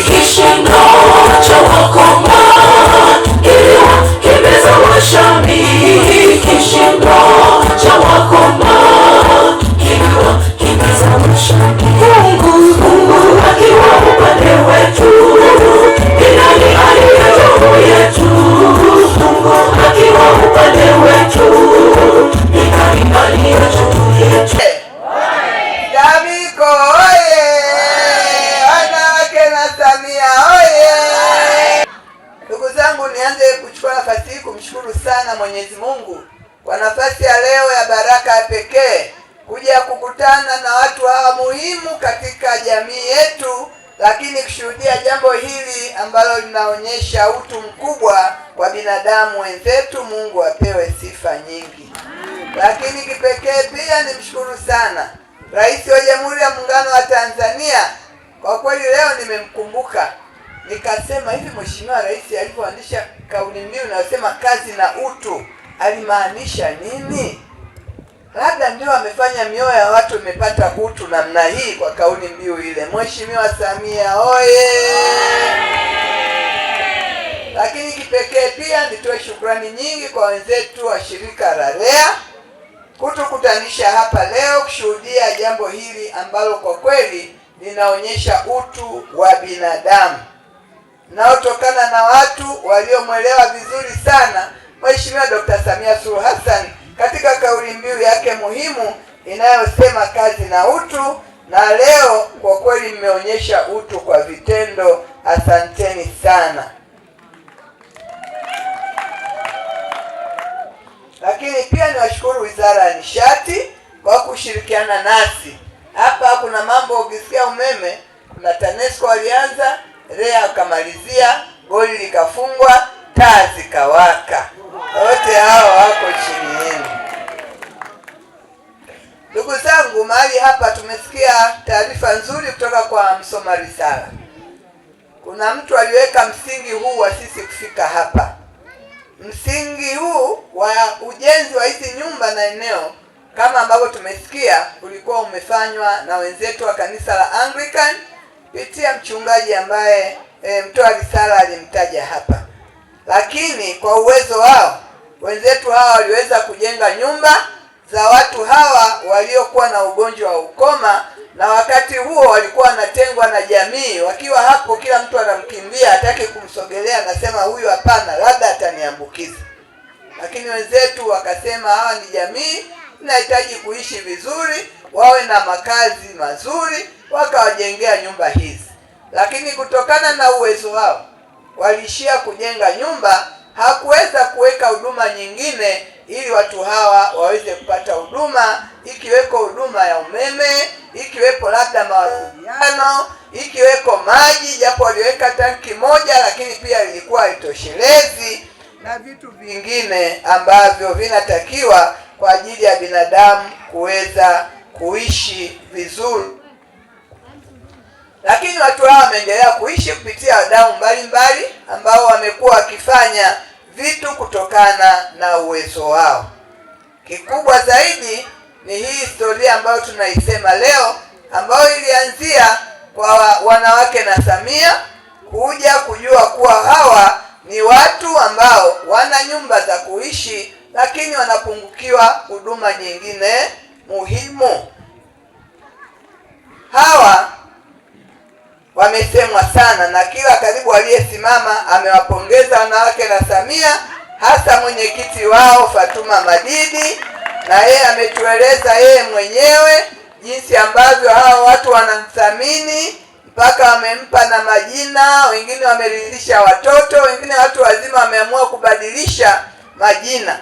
kishindo cha wakoma iliwakimbiza washamiri, kishindo cha wakoma iliwakimbiza washamiri. Mungu akiwa upande wetu, ni nani aliye juu yetu? Mungu akiwa upande wetu, ni nani aliye juu yetu? Jamiko oye! Wanawake na Samia oye! Ndugu zangu, nianze kuchukua nafasi hii kumshukuru sana Mwenyezi Mungu kwa nafasi ya leo ya baraka ya pekee kuja kukutana na watu hawa muhimu katika jamii yetu, lakini kushuhudia jambo hili ambalo linaonyesha utu mkubwa kwa binadamu wenzetu. Mungu apewe sifa nyingi. Lakini kipekee pia nimshukuru sana Rais wa Jamhuri ya Muungano wa Tanzania. Kwa kweli leo nimemkumbuka, nikasema hivi, Mheshimiwa Rais alipoanzisha kauli mbiu inayosema kazi na utu alimaanisha nini? Labda ndio amefanya mioyo ya watu imepata utu namna hii kwa kauli mbiu ile. Mheshimiwa Samia oye! Lakini kipekee pia nitoe shukrani nyingi kwa wenzetu wa shirika la REA kutukutanisha hapa leo kushuhudia jambo hili ambalo kwa kweli linaonyesha utu wa binadamu unaotokana na watu waliomwelewa vizuri sana Mheshimiwa Dr. Samia Suluhu Hassan katika kauli mbiu yake muhimu inayosema kazi na utu, na leo kwa kweli mmeonyesha utu kwa vitendo. Asanteni sana. Lakini pia niwashukuru Wizara ya Nishati kwa kushirikiana nasi. Hapa kuna mambo, ukisikia umeme, kuna TANESCO walianza, REA akamalizia, goli likafungwa, taa zikawaka. Wote hao wako chini yenu. Ndugu zangu, mahali hapa tumesikia taarifa nzuri kutoka kwa msoma risala. Kuna mtu aliweka msingi huu wa sisi kufika hapa. Msingi huu wa ujenzi wa hizi nyumba na eneo kama ambavyo tumesikia ulikuwa umefanywa na wenzetu wa kanisa la Anglican kupitia mchungaji ambaye mtoa risala alimtaja hapa. Lakini kwa uwezo wao wenzetu hawa waliweza kujenga nyumba za watu hawa waliokuwa na ugonjwa wa ukoma, na wakati huo walikuwa wanatengwa na jamii. Wakiwa hapo, kila mtu anamkimbia, hataki kumsogelea, anasema huyu hapana, labda ataniambukiza. Lakini wenzetu wakasema hawa ni jamii, inahitaji kuishi vizuri, wawe na makazi mazuri, wakawajengea nyumba hizi. Lakini kutokana na uwezo wao waliishia kujenga nyumba, hakuweza kuweka huduma nyingine ili watu hawa waweze kupata huduma, ikiweko huduma ya umeme, ikiwepo labda mawasiliano, ikiweko maji, japo waliweka tanki moja lakini pia ilikuwa haitoshelezi, na vitu vingine ambavyo vinatakiwa kwa ajili ya binadamu kuweza kuishi vizuri. Lakini watu hawa wameendelea kuishi kupitia wadau mbalimbali ambao wamekuwa wakifanya vitu kutokana na uwezo wao. Kikubwa zaidi ni hii historia ambayo tunaisema leo, ambayo ilianzia kwa wanawake na Samia kuja kujua kuwa hawa ni watu ambao wana nyumba za kuishi, lakini wanapungukiwa huduma nyingine muhimu. Hawa wamesemwa sana na kila karibu aliyesimama amewapongeza wanawake na Samia, hasa mwenyekiti wao Fatuma Madidi, na yeye ametueleza yeye mwenyewe jinsi ambavyo hawa watu wanamthamini, mpaka wamempa na majina, wengine wameridhisha watoto, wengine watu wazima wameamua kubadilisha majina.